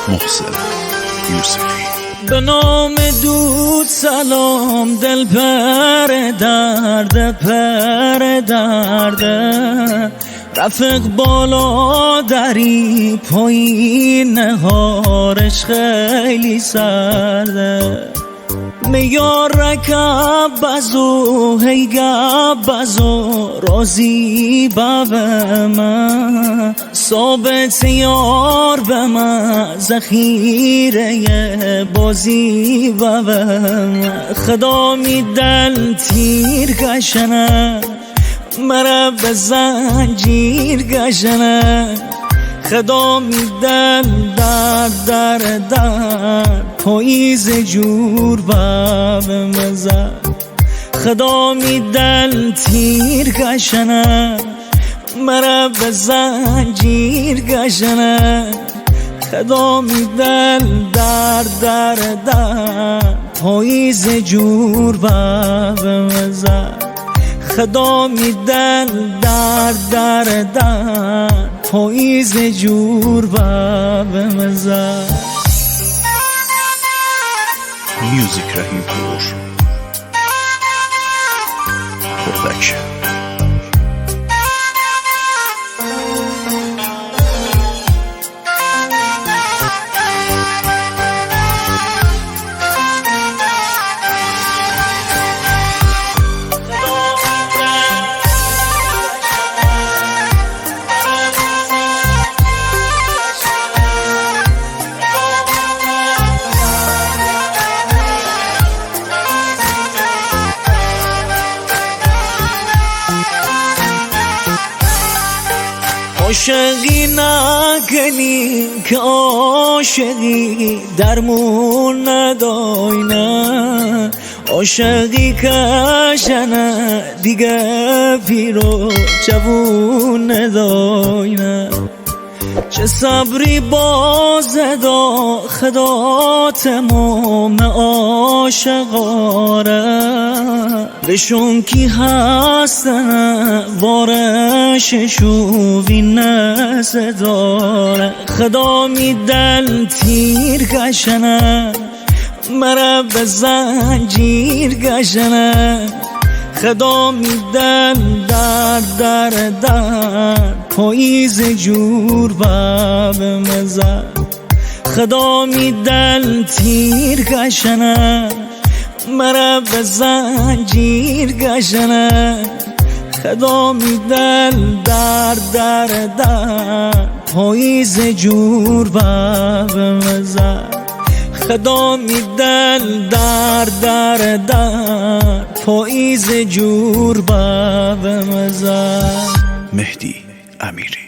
محسن یوسفی. به نام دود سلام دل پر درده رفیق بالا دری پایین نهارش خیلی سرده میار رکب بزو هی گب بزو رازی به من ثابت یار به من ذخیره بازی به من خدا می دل تیر کشنه مرا به زنجیر کشنه خدا میدن در پاییز جور باب مزد خدا میدن تیر کشنه مرا به زنجیر کشنه خدا میدن در پاییز جور باب مزد خدا میدن در پاییز جور باب مزد میوزیک رحیم پور پرودکشن. عاشقی نکنی که عاشقی درمون نداینه عاشقی کشنه دیگه پیرو جوون نداینه چه صبری بازدا خدا تمام عاشقاره بشون کی هستن وارششو وینه داره خدا میدن تیر کشنه مرا به زنجیر کشنه خدا میدن در پاییز جور باب مزد خدا میدن تیر کشنه مرا به زنجیر کشنه خدا میدن در پاییز جور باب مزد خدا میدن در پاییز جور باب مزد. مهدی امیری.